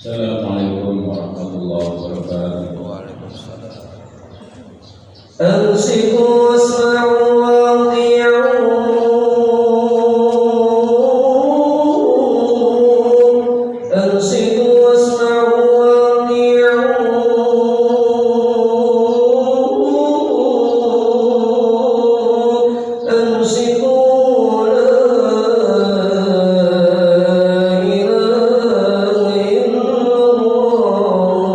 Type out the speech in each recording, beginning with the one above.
Assalamualaikum warahmatullahi wabarakatuh. Waalaikumsalam. أنصتوا واسمعوا وأطيعوا أنصتوا واسمعوا وأطيعوا أنصتوا لا إله إلا الله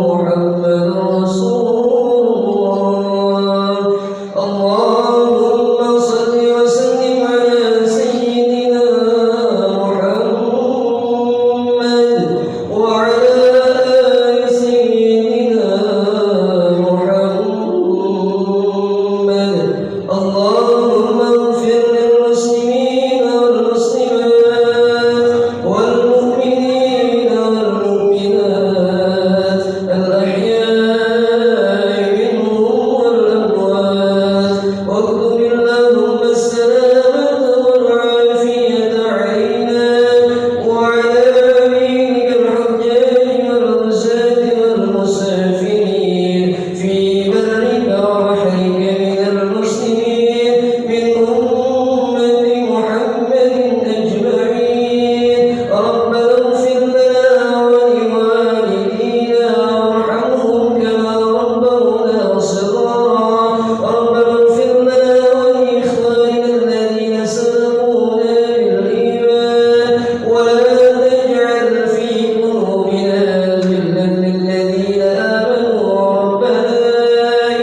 محمد رسول الله. اللهم صل وسلم على سيدنا محمد وعلى آل سيدنا محمد. اللهم اغفر للمسلمين والمسلمات والمؤمنين والمؤمنات الأحياء منهم والأموات، واكتب اللهم السلامة والعافية علينا وعلى أمينك الحجاج والغزاة والمسافرين في برك وبحرك من المسلمين من أمة محمد أجمعين. ربنا اغفر لنا ولوالدينا وارحمهم كما ربونا صغارا. ربنا اغفر لنا ولإخواننا الذين سبقونا بالإيمان ولا تجعل في قلوبنا غلا للذين آمنوا ربنا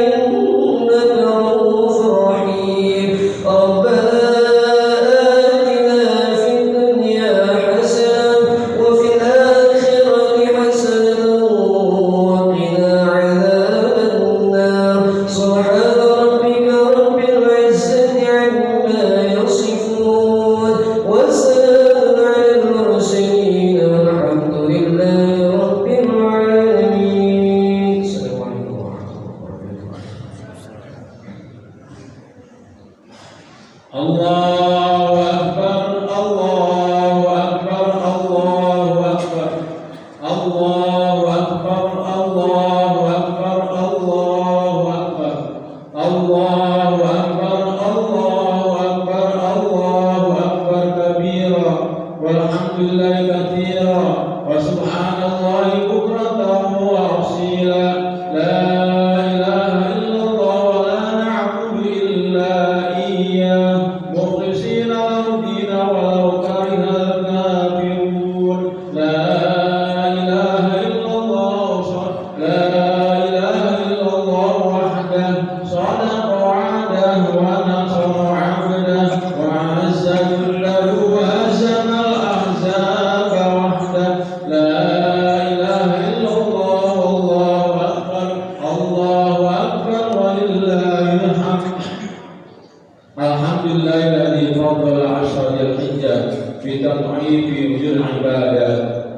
إنك رؤوف رحيم. ربنا آتنا في الدنيا حسنة وفي الآخرة حسنة وقنا عذاب النار. سبحان ربك رب العزة عما يصفون وسلام على المرسلين والحمد لله رب العالمين. السلام عليكم ورحمة الله وبركاته. Allahu Akbar, Allahu Akbar, Allahu Akbar, Allahu Akbar, Allahu Akbar, Allahu Akbar, Allahu Akbar, Allahu Akbar kabira, walhamdulillahi katsira, wa subhanallahi bukratan wa asila. La ilaha illallah wa la na'budu illa iyyah, mukhlisina lahu dina walau karihal kafirun. La ilaha illallah, la ilaha illallah wahdah, sadaqa wa'dah wa nasara 'abdah wa 'azza jullahu wa hazama al-ahzab wahdah. La ilaha illallah, wallahu akbar, Allahu akbar walillahil hamd. Alhamdulillahilladzi faddala 'ashra dzil-hijjah bi tad'ifi ujul ibadah.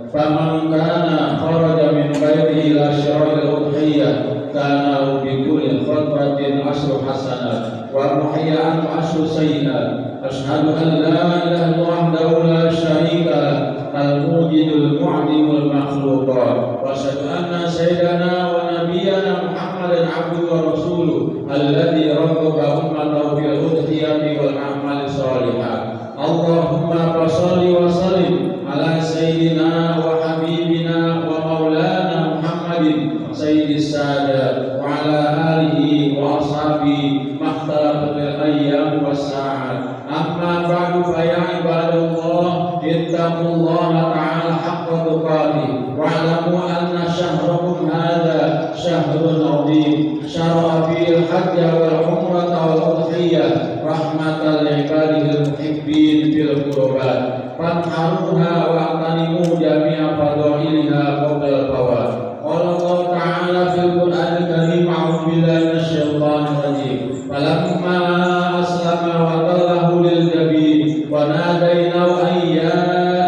Faman kana kharaja min baitihi ila syara'il udhiyah kana bi kulli khatwatin ashru hasanat wa muhayyan ashru sayyi'at. Asyhadu an la ilaha illallah wahdahu la syarika lah, al-mujidul mu'dimul makhluqat, wa asyhadu anna sayyidana wa nabiyyana Muhammadan abduhu wa rasuluh alladzi rabbaka ummatahu fil udhiyati wal a'mali shalihah. Allahumma shalli wa sallim ala sayyidina wa habibina wa maulana Muhammadin sayyidis sadat wa ala alihi wa ashabihi makhtalafatil ayyam was sa'at. Amma ba'du fa ya ibadallah ittaqullaha ta'ala haqqa tuqatih wa'lamu anna syahrakum hadha syahrun 'azim syara'a fil hajj wal umrah wal udhiyah rahmatan li ibadihil muhibbin fil qurbat fanharuha wa tanimu jami'a fadailiha qabla al-fawat. Qala Allah ta'ala fil Qur'anil Karim a'udzu billahi minasyaitonir rajim. Falamma aslama wa tallahu lil jabin wa nadainahu ayya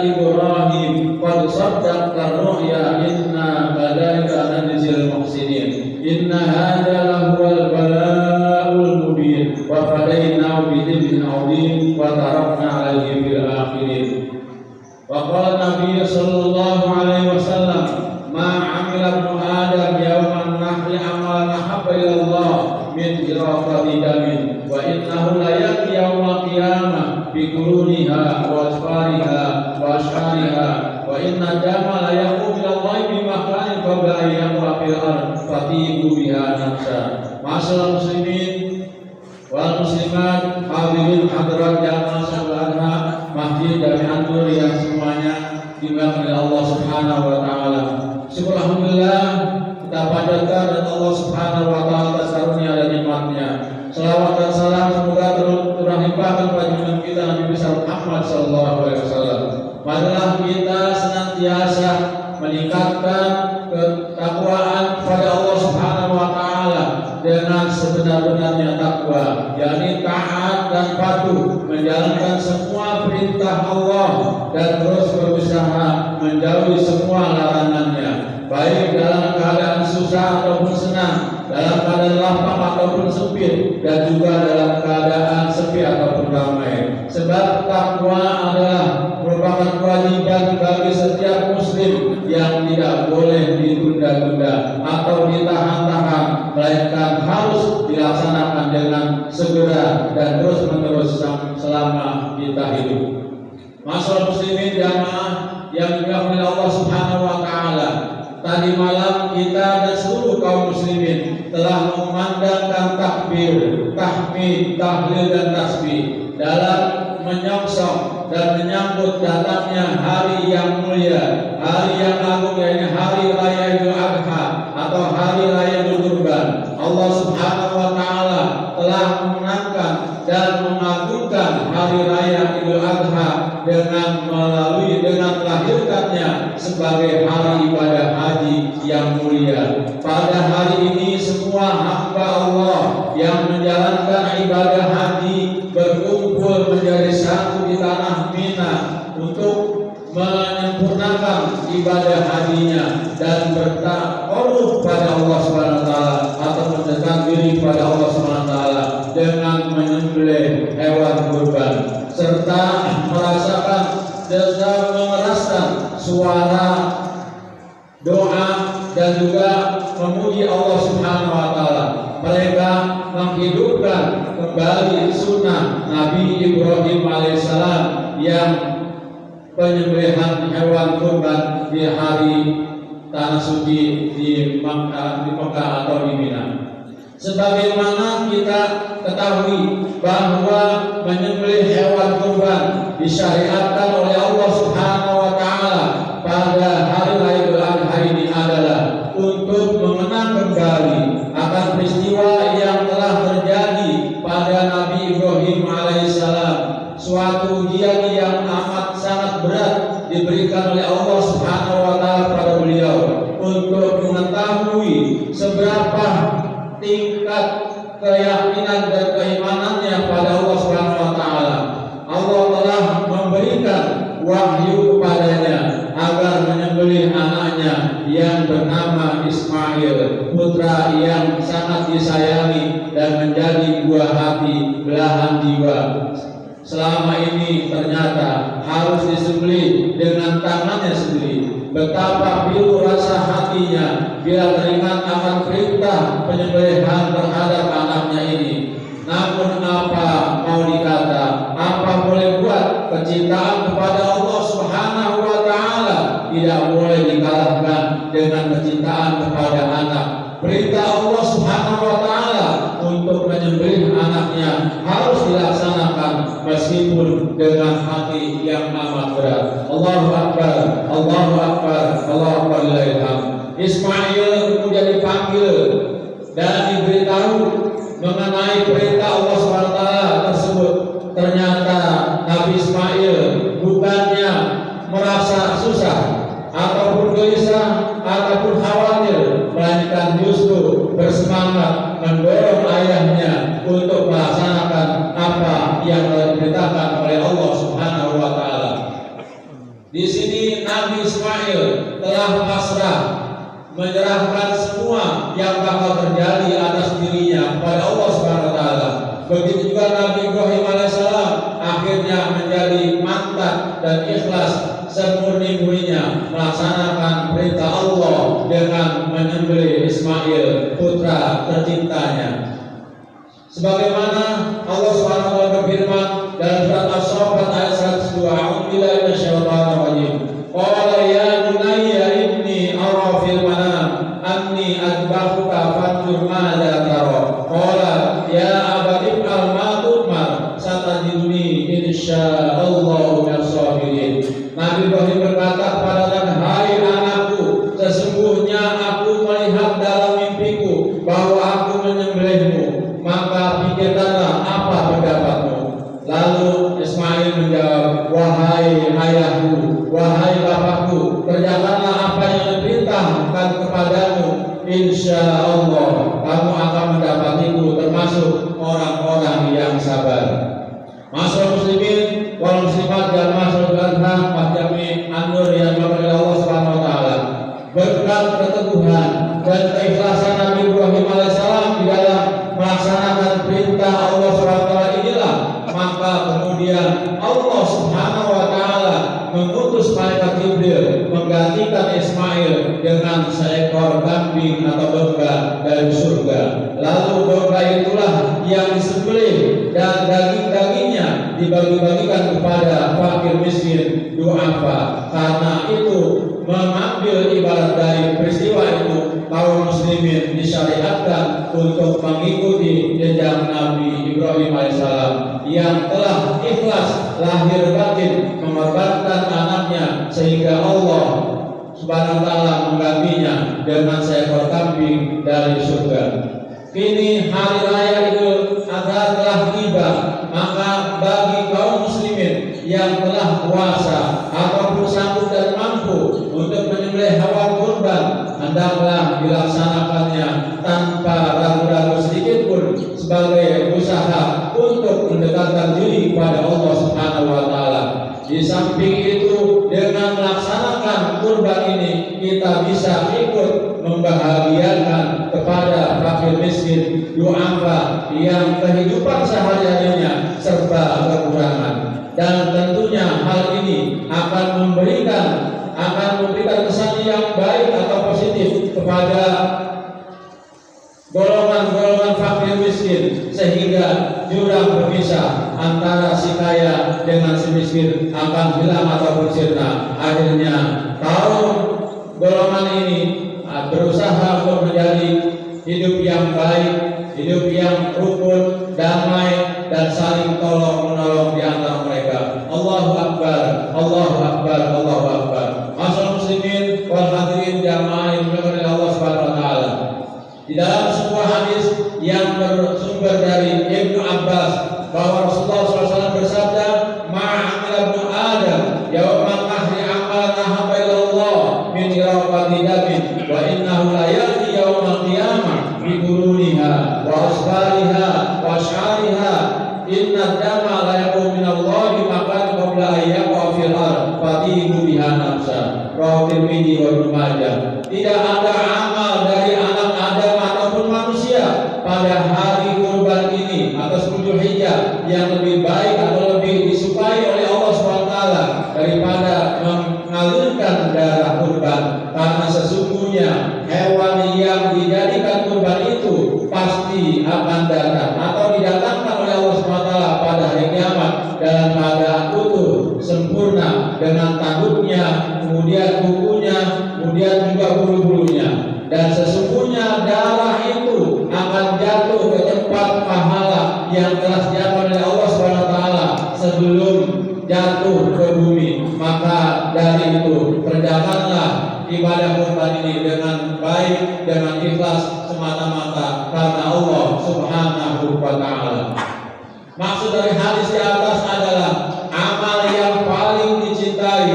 Ibrahim qad saddaqta ru'ya inna kadzalika najzil muhsinin. Inna hadza lahuwal bala'ul mubin wa fadainahu bi dhibhin 'adzim wa tarakna 'alaihi fil akhirin. Wa qala Nabi sallallahu alaihi wasallam amila ibnu Adam yauman nahri amalan ahabba ila Allah min iraqati damin wa innahu la yaqi yaumal qiyamah bi quruniha wa asfariha wa ashariha wa inna dama la yaqum ila Allah bi makanin qabla an yaqra fil ard fatibu biha nafsa. Masyaallah muslimin wal muslimat, hadirin hadirat jamaah sahabatna Masjid Jami'an Nur yang semuanya dimuliakan oleh Allah Subhanahu wa taala. Alhamdulillah, kita panjatkan dan Allah Subhanahu wa taala atas karunia dan nikmatnya. Selawat dan salam semoga terlimpahkan kepada junjungan kita Nabi besar Muhammad sallallahu alaihi wasallam. Marilah kita senantiasa meningkatkan ketakwaan kepada Allah Subhanahu wa taala dengan sebenar-benarnya takwa, yakni taat dan patuh menjalankan semua perintah Allah dan terus berusaha menjauhi semua larangannya, baik dalam keadaan susah ataupun senang, dalam keadaan lapang ataupun sempit, dan juga dalam keadaan sepi ataupun ramai. Sebab takwa adalah merupakan kewajiban bagi setiap muslim yang tidak boleh ditunda-tunda atau ditahan-tahan, melainkan harus dilaksanakan dengan segera dan terus-menerus selama kita hidup. Masyaallah muslimin jamaah yang dimuliakan oleh Allah Subhanahu wa taala. Tadi malam kita dan seluruh kaum muslimin telah memandangkan takbir, tahmid, tahlil dan tasbih dalam menyongsong dan menyambut datangnya hari yang mulia, hari yang agung, yaitu hari raya Idul Adha atau hari raya Idul Kurban. Allah Subhanahu wa taala telah memenangkan dan mengagungkan hari raya Idul Adha dengan melahirkannya sebagai hari ibadah haji yang mulia. Pada hari ini semua hamba Allah yang menjalankan ibadah haji berkumpul menjadi satu di tanah Mina untuk menyempurnakan ibadah hajinya dan bertakarub pada Allah Subhanahu wa taala atau mendekat diri pada Allah Subhanahu wa taala dengan menyembelih hewan kurban serta merasakan dan mengeraskan suara doa dan juga memuji Allah Subhanahu wa taala. Mereka menghidupkan kembali sunnah Nabi Ibrahim alaihissalam yang penyembelihan hewan kurban di hari tanah suci di Mekah atau di Mina. Sebagaimana kita ketahui bahwa menyembelih hewan kurban disyariatkan oleh Allah Subhanahu wa taala pada hari raya Idul Adha ini adalah untuk mengenang kembali akan peristiwa yang telah terjadi pada Nabi Ibrahim alaihissalam, suatu ujian yang amat sangat berat diberikan oleh Allah Subhanahu wa taala kepada beliau untuk mengetahui seberapa tingkat keyakinan dan keimanannya pada Allah Subhanahu wa taala. Allah telah memberikan wahyu kepadanya agar menyembelih anaknya yang bernama Ismail, putra yang sangat disayangi dan menjadi buah hati belahan jiwa. Selama ini ternyata harus disembelih dengan tangannya sendiri. Betapa pilu rasa hatinya bila teringat akan perintah penyembelihan terhadap anaknya ini. Namun apa mau dikata, apa boleh buat, kecintaan kepada Allah Subhanahu wa taala tidak boleh dikalahkan dengan kecintaan kepada anak. Perintah Allah Subhanahu wa taala untuk menyembelih anaknya harus dilaksanakan meskipun dengan hati yang amat berat. Allahu Akbar, Allahu Akbar, Allahu Akbar lillahilham. Ismail kemudian dipanggil dan diberitahu mengenai perintah Allah SWT tersebut. Ternyata Nabi Ismail bukannya merasa susah ataupun gelisah ataupun khawatir, melainkan justru bersemangat mendorong ayahnya untuk melaksanakan apa yang diperintahkan oleh Allah Subhanahu wa taala. Di sini Nabi Ismail telah pasrah, menyerahkan semua yang bakal terjadi atas dirinya kepada Allah Subhanahu wa taala. Begitu juga Nabi Ibrahim alaihissalam akhirnya menjadi mantap dan ikhlas semurni-murninya melaksanakan perintah Allah cipta terciptanya. Sebagaimana Allah Subhanahu wa taala berfirman dalam surat As-Saffat ayat 102, A'udzubillahi minasyaitonir rajim. Qala ya bunayya inni ara fil manam anni adbahuka fanzur madza tara. Qala ya abati if'al ma tu'mar satajiduni insyaallahu minas sabirin. Nabi Ibrahim berkata kepada hai anakku, sesungguhnya aku melihat dalam mimpiku bahwa aku menyembelihmu, maka pikirkanlah apa pendapatmu. Lalu Ismail menjawab, wahai ayahku, wahai bapakku, kerjakanlah apa yang diperintahkan kepadamu. Insya Allah kamu akan mendapatiku termasuk orang-orang yang sabar. Masyaallah muslimin wal muslimat jamaah sekalian, Majami An-Nur yang dimuliakan Allah Subhanahu wa taala. Berkat keteguhan dan keikhlasan Nabi Ibrahim alaihissalam di dalam melaksanakan perintah Allah Subhanahu wa taala inilah, maka kemudian Allah Subhanahu wa taala mengutus malaikat Jibril menggantikan Ismail dengan seekor kambing atau domba dari surga. Lalu domba itulah yang disembelih dan daging-dagingnya dibagi-bagikan kepada fakir miskin du'afa. Karena itu mengambil ibarat dari peristiwa itu, kaum muslimin disyariatkan untuk mengikuti jejak Nabi Ibrahim alaihissalam yang telah ikhlas lahir batin mengorbankan anaknya sehingga Allah Subhanahu wa taala menggantinya dengan seekor kambing dari surga. Kini hari raya Idul Adha telah tiba, maka bagi kaum muslimin yang telah puasa ataupun sanggup dan mampu untuk menyembelih hewan kurban, hendaklah dilaksanakannya tanpa ragu-ragu sedikit pun sebagai usaha untuk mendekatkan diri kepada Allah Subhanahu wa taala. Di samping itu, dengan melaksanakan kurban ini kita bisa ikut membahagiakan kepada fakir miskin du'afa yang kehidupan sehari-harinya serba kekurangan. Dan tentunya hal ini akan memberikan kesan yang baik atau positif kepada golongan-golongan fakir miskin, sehingga jurang berpisah antara si kaya dengan si miskin akan hilang ataupun sirna. Akhirnya kaum golongan ini berusaha untuk menjadi hidup yang baik, hidup yang rukun, damai, dan saling tolong menolong di antara mereka. Allahu Akbar, Allahu Akbar, Allahu Akbar. Masyaallah muslimin wal hadirin jamaah yang dimuliakan Allah Subhanahu wa taala. Di dalam sebuah hadis yang bersumber dari Ibnu Abbas bahwa Rasulullah SAW bersabda, ma'amil ibnu Adam yawman mahri amal nahaba ilallah min iraqati damin wa innahu la ya'ti yawmal qiyamah bi quruniha wa asfariha wa asyariha inna dama la yakum minallahi makan qabla ayyaqa fil ard fatihu biha nafsa. Rawahu Tirmidzi wa Ibnu Majah. Tidak ada amal dari anak Adam ataupun manusia pada hari kurban ini atau 10 Zulhijjah yang lebih baik atau lebih disukai oleh Allah SWT daripada mengalirkan darah kurban. Karena sesungguhnya hewan yang dijadikan kurban itu pasti akan datang atau didatangkan oleh Allah SWT pada hari kiamat dalam keadaan utuh, sempurna, dengan tanduknya, kemudian kukunya, kemudian juga bulu-bulunya. Dan sesungguhnya darah itu akan jatuh ke tempat pahala yang telah disediakan oleh Allah SWT sebelum jatuh ke bumi. Maka dari itu kerjakanlah ibadah kurban ini dengan baik, dengan ikhlas semata-mata karena Allah Subhanahu wa taala. Maksud dari hadis di atas adalah amal yang paling dicintai,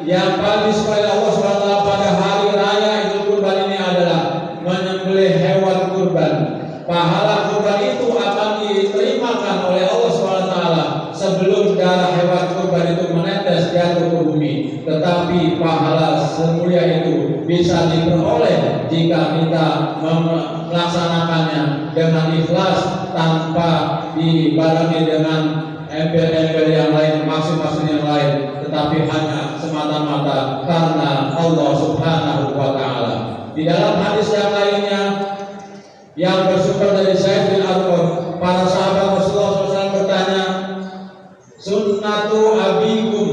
yang paling disukai Allah SWT pada hari raya Idul Kurban ini adalah menyembelih hewan kurban. Pahala kurban itu akan diterimakan oleh Allah SWT sebelum darah hewan kurban itu menetes jatuh ke bumi. Tetapi pahala semulia itu bisa diperoleh jika kita melaksanakannya dengan ikhlas tanpa dibarengi dengan embel-embel yang lain, maksud-maksud yang lain, tetapi hanya semata-mata karena Allah Subhanahu wa taala. Di dalam hadis yang lainnya yang bersumber dari Zaid bin Arqam. Para sahabat Rasulullah SAW bertanya, sunnatu abikum.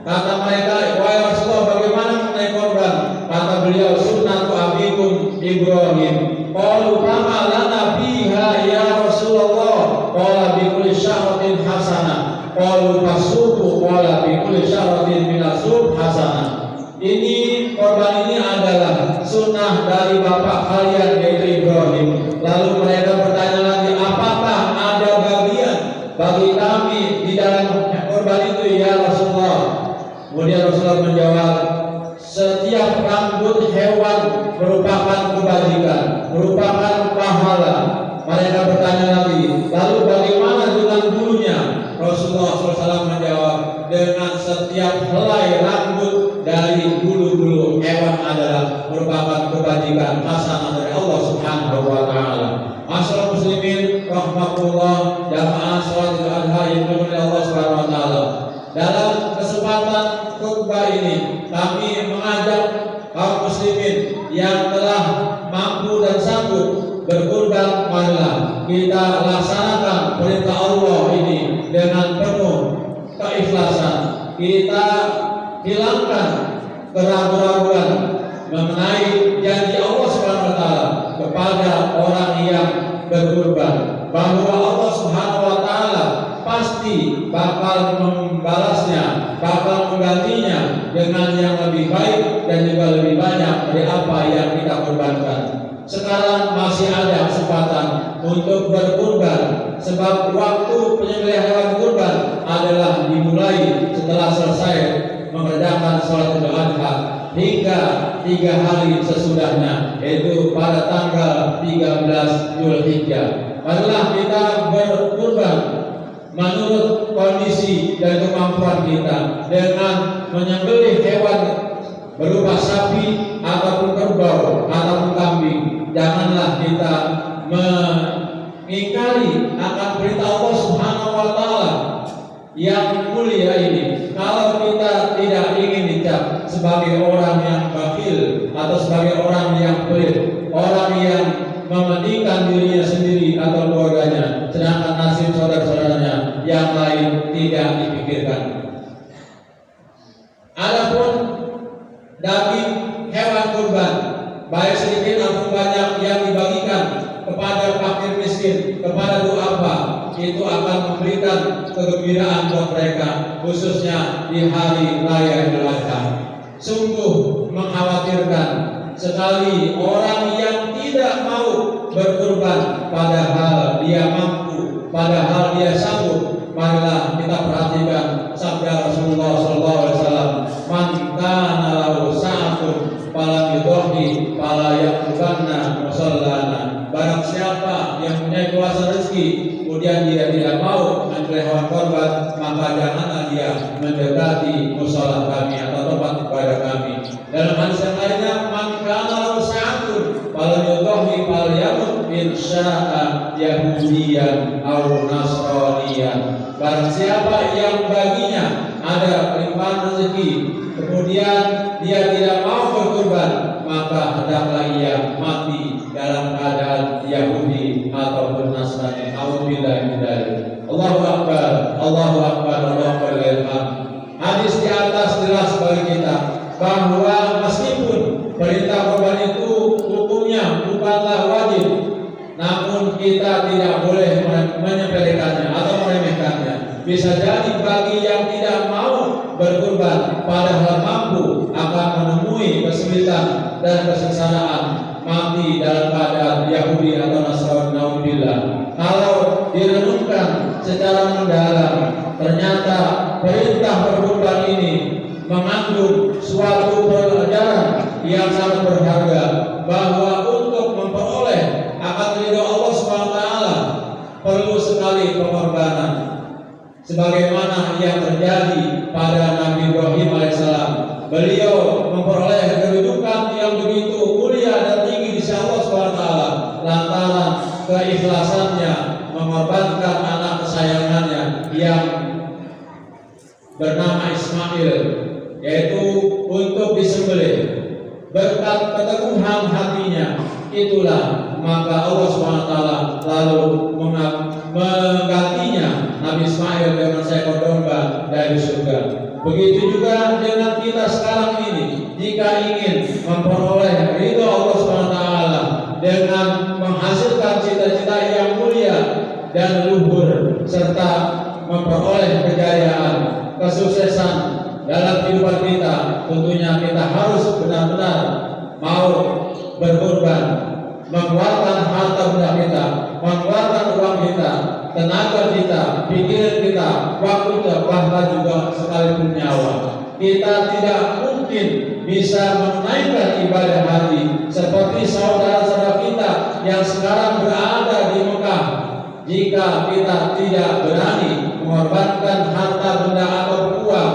Kata mereka, wahai Rasulullah, bagaimana mengenai korban? Kata beliau, sunnatu abikum Ibrahim. Qalu fama lana biha ya Rasulullah? Qala bi kulli syahratin hasanah. Qalu fasuku. Qala bi kulli syahratin minasub hasanah. Ini korban ini adalah sunnah dari bapak kalian yaitu Ibrahim. Lalu mereka bertanya lagi, apakah ada bagian bagi kami di dalam korban itu ya Rasulullah? Kemudian Rasulullah menjawab, setiap rambut hewan merupakan kebajikan, merupakan pahala. Mereka bertanya lagi, lalu bagaimana dengan bulunya? Rasulullah SAW menjawab, dengan setiap helai rambut dari bulu-bulu hewan adalah merupakan kebajikan hasanah dari Allah Subhanahu wa Ta'ala. Masyaallah muslimin rahmatullah, jamaah salat Idul Adha yang dimuliakan Allah Subhanahu wa Ta'ala. Dalam kesempatan khutbah ini kami mengajak kaum muslimin yang telah mampu dan sanggup berkurban, marilah kita laksanakan perintah Allah ini dengan penuh keikhlasan. Kita hilangkan keraguan-keraguan mengenai janji Allah Subhanahu wa Ta'ala kepada orang yang berkurban, bahwa Allah Subhanahu wa Ta'ala pasti bakal membalasnya, bakal menggantinya dengan yang lebih baik dan juga lebih banyak dari apa yang kita korbankan. Sekarang masih ada kesempatan untuk berkurban, sebab waktu penyembelihan hewan kurban adalah dimulai setelah selesai mengerjakan sholat Idul Adha hingga 3 hari sesudahnya, yaitu pada tanggal 13 Zulhijjah. Marilah kita berkurban menurut kondisi dan kemampuan kita dengan menyembelih hewan berupa sapi ataupun kerbau ataupun kambing. Janganlah kita mengingkari akan perintah Allah Subhanahu wa Ta'ala yang mulia ini. Kalau kita tidak ingin dicap sebagai orang yang bakhil atau sebagai orang yang pelit, orang yang mementingkan dirinya sendiri atau keluarganya, sedangkan nasib saudara-saudaranya yang lain tidak dipikirkan. Adapun daging hewan kurban, baik sedikit atau banyak yang dibagikan kepada fakir miskin, kepada duafa, itu akan memberikan kegembiraan buat mereka, khususnya di hari raya Idul Adha. Sungguh mengkhawatirkan sekali orang yang tidak mau berkurban padahal dia mampu, padahal dia sanggup. Marilah kita perhatikan sabda Rasulullah SAW, man kana lahu sa'atun fala yudhi fala yaqubanna musallana. Barang siapa yang punya kuasa rezeki kemudian dia tidak mau menyembelih hewan kurban, maka janganlah dia mendekati musala kami atau tempat ibadah kami. Dalam hadis yang lainnya, man kana lahu sa'atun fala yudhi fala yaqut insya'a yahudiyan aw nasraniyan. Barang siapa yang baginya ada limpahan rezeki kemudian dia tidak mau berkurban, maka hendaklah ia mati dalam keadaan Yahudi ataupun Nasrani. Auzubillahi min dzalik. Allahu akbar, Allahu akbar, Allahu akbar. Hadis di atas jelas bagi kita bahwa meskipun perintah kurban itu hukumnya bukanlah wajib, namun kita tidak boleh menyepelekannya atau meremehkannya. Bisa jadi bagi yang tidak mau berkurban padahal mampu akan menemui kesulitan dan kesengsaraan, mati dalam keadaan Yahudi atau Nasrani. Naudzubillah. Kalau direnungkan secara mendalam, ternyata perintah berkurban ini mengandung suatu pelajaran yang sangat berharga, bahwa untuk memperoleh akan ridho Allah Subhanahu wa Ta'ala perlu sekali pengorbanan, sebagaimana yang terjadi pada Nabi Ibrahim alaihissalam. Beliau memperoleh kedudukan yang begitu mulia dan tinggi di sisi Allah Subhanahu wa Ta'ala lantaran keikhlasannya mengorbankan anak kesayangannya yang bernama Ismail, yaitu untuk disembelih. Berkat keteguhan hatinya, itulah maka Allah SWT lalu menggantinya Nabi Ismail dengan seekor domba dari surga. Begitu juga dengan kita sekarang ini, jika ingin memperoleh ridho Allah SWT dengan menghasilkan cita-cita yang mulia dan luhur serta memperoleh kejayaan, kesuksesan dalam kehidupan kita, tentunya kita harus benar-benar mau berkorban, mengeluarkan harta benda kita, mengeluarkan uang kita, tenaga kita, pikiran kita, waktu kita, bahkan juga sekalipun nyawa. Kita tidak mungkin bisa menunaikan ibadah haji seperti saudara-saudara kita yang sekarang berada di Mekah jika kita tidak berani mengorbankan harta benda atau uang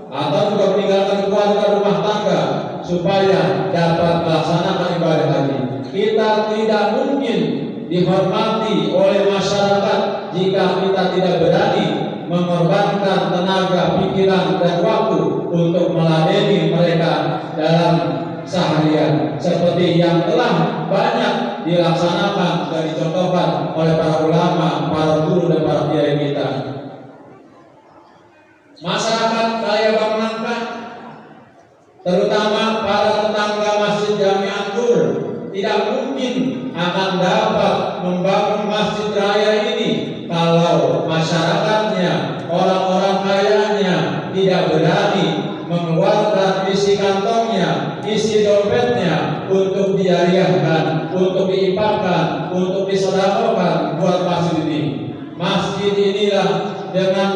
atau juga meninggalkan keluarga rumah tangga supaya dapat melaksanakan ibadah haji. Kita tidak mungkin dihormati oleh masyarakat jika kita tidak berani mengorbankan tenaga, pikiran, dan waktu untuk meladeni mereka dalam seharian seperti yang telah banyak dilaksanakan dan dicontohkan oleh para ulama, para guru, dan para kiai kita. Masyarakat Raya Bangka, terutama para tetangga Masjid Jami An-Nur, tidak mungkin akan dapat membangun masjid raya ini kalau masyarakatnya, orang-orang kayanya tidak berani mengeluarkan isi kantongnya, isi dompetnya untuk diariahkan, untuk diinfakkan, untuk disedekahkan buat masjid ini. Masjid inilah dengan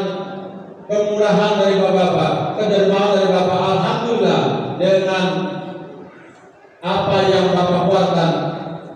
kemurahan dari Bapak, kedermawan dari Bapak, alhamdulillah, dengan apa yang Bapak buatkan,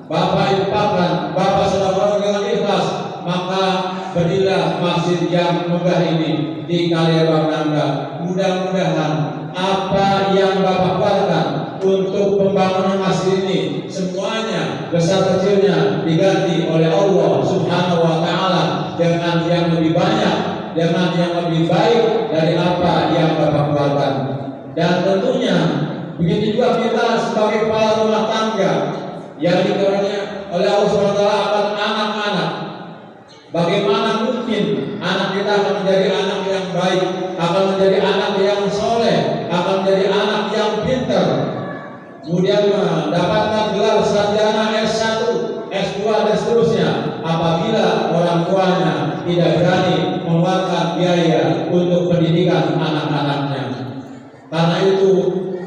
Bapak infakkan, Bapak sedekahkan dengan ikhlas, maka berdirilah masjid yang megah ini di Kaliabang Nangga. Mudah-mudahan apa yang Bapak buatkan untuk pembangunan masjid ini semuanya besar kecilnya diganti oleh Allah Subhanahu wa taala dengan yang lebih banyak, dengan yang lebih baik dari apa yang Bapak buatkan. Dan tentunya begitu juga kita sebagai kepala rumah tangga yang dikaruniai oleh Allah SWT akan anak-anak. Bagaimana mungkin anak kita akan menjadi anak yang baik, akan menjadi anak yang soleh, akan menjadi anak yang pintar, kemudian mendapatkan gelar sarjana S1, S2 dan seterusnya, apabila orang tuanya tidak berani mengeluarkan biaya untuk pendidikan anak-anaknya. Karena itu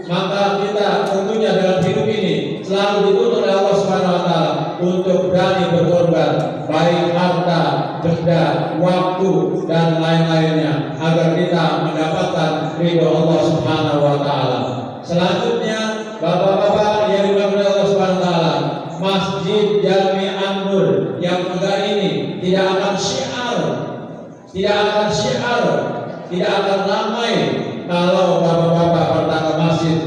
maka kita tentunya dalam hidup ini selalu dituntut oleh Allah Subhanahu wa taala untuk berani berkorban, baik harta, benda, waktu, dan lain-lainnya agar kita mendapatkan ridho Allah Subhanahu wa taala. Selanjutnya, Bapak-bapak yang dimuliakan oleh Allah Subhanahu wa taala, Masjid Jami An-Nur yang megah ini tidak akan syiar, tidak akan ramai kalau bapak-bapak pertama masjid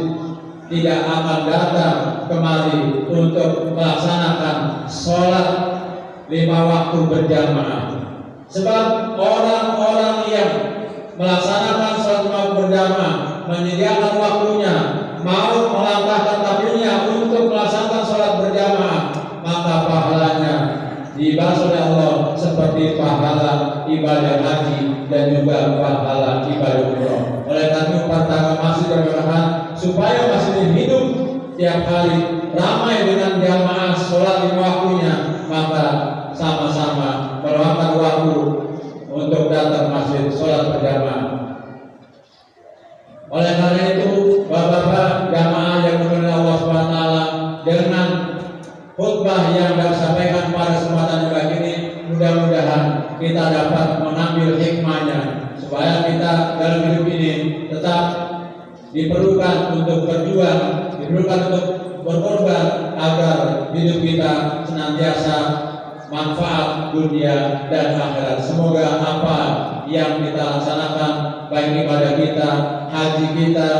tidak akan datang kemari untuk melaksanakan sholat 5 waktu berjamaah. Sebab orang-orang yang melaksanakan sholat 5 waktu berjamaah, menyediakan waktunya, mau melangkahkan kakinya untuk melaksanakan sholat berjamaah, maka pahalanya dibalas oleh Allah seperti pahala ibadah haji dan juga pahala ibadah umroh. Oleh karena itu pertama masjid berkah supaya masjid hidup tiap hari ramai dengan jamaah sholat 5 waktunya, maka sama-sama meluangkan waktu untuk datang masjid sholat berjamaah. Oleh karena itu, bapak-bapak jamaah yang dimuliakan Allah SWT, dengan khutbah yang disampaikan pada kesempatan yang ini, mudah-mudahan kita dapat mengambil hikmahnya supaya kita dalam hidup ini tetap diperlukan untuk berjuang, diperlukan untuk berkorban agar hidup kita senantiasa manfaat dunia dan akhirat. Semoga apa yang kita laksanakan, baik ibadah kita, haji kita,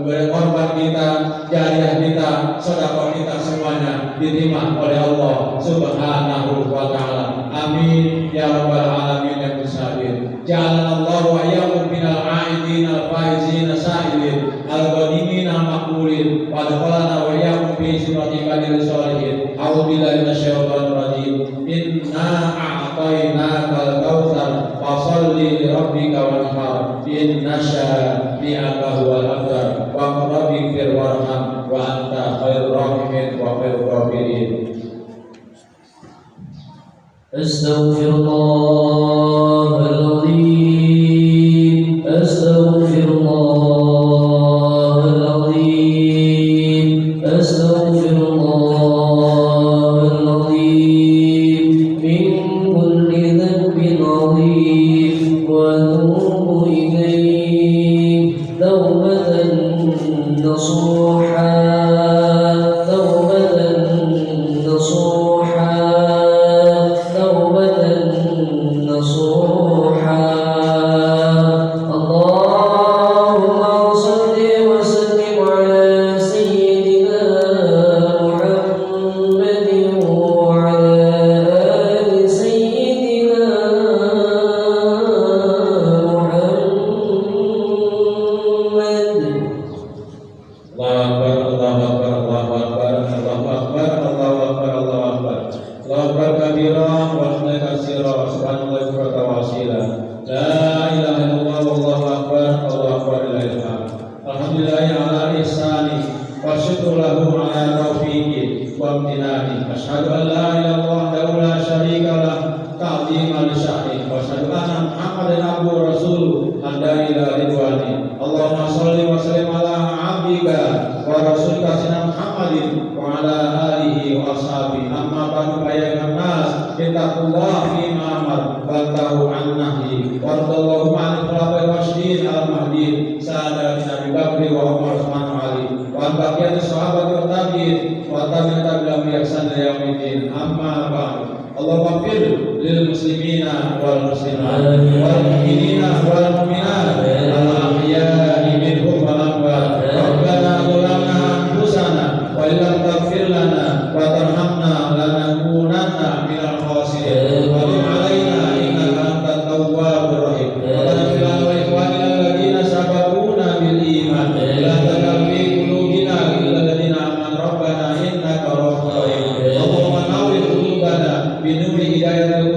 berkorban kita, jariah kita, sedekah kita, semuanya diterima oleh Allah Subhanahu wa taala. Amin ya rabbal alamin ya musabbir. Ja'alallahu wa iyyakum minal a'idin al-faizin as-sa'ilin al-ghanimin al-maqbulin wa adkhalana wa iyyakum fi siratil sholihin. billahi minasyaitonir rajim. Inna a'tainakal kautsar fasholli li rabbika wanhar. Inna syani'aka huwal abtar. Wa rabbikfir warham wa anta khairur rahimin wa khairur ghafirin. Astaghfirullahaladzim, astaghfirullahaladzim, astaghfirullahaladzim min kulli dhanbin 'azim wa atubu ilayhi tawbatan nasuha, tawbatan nasuha, nasuha. Allahumma salli wa sallim ala sayyidina Muhammadin wa ala ali sayyidina Muhammad. Allahu akbar, Allahu akbar, Allahu akbar, Allahu akbar, Allahu akbar. Allahu akbar kabira wa hamdan katsira subhanallahi wa ta'ala. La ilaha illallah wallahu akbar, Allahu akbar la ilaha. Alhamdulillahi ala ihsani wa syukru lahu ala taufiqi wa amtinani. Asyhadu an la ilaha illallah wa la syarika lah ta'ziman li sya'ni wa asyhadu anna Muhammadan abduhu wa rasuluhu hada ila ridwani. Allahumma shalli wa sallim ala abdika wa rasulika sayyidina Muhammadin wa ala alihi wa ashabihi. Amma ba'du ayuhan nas, ittaqullah fi ma amar wa tahu an nahi wa radallahu anil khulafa'ir rasyidin al-mahdiyyin sa'adatina Abi Bakr wa Umar Utsman wa Ali wa an baqiyati sahabati wa tabi'in wa tabi'in bi ihsan ila yaumil. Amma ba'du. Allahumma fir lil muslimina wal muslimat wal mu'minina wal mu'minat al ahya'i minhum wal amwat. Rabbana zalamna anfusana wa illam taghfir lana wa tarhamna lanakunanna minal khasirin. Wa tub 'alaina innaka antat tawwabur rahim. Wa ighfir lana wa ikhwanina alladziina sabaquna bil iman. La taj'al fi qulubina ghillan lil ladzina amanu rabbana innaka ra'ufur rahim. Allahumma nawwir qulubana bi nuri hidayatil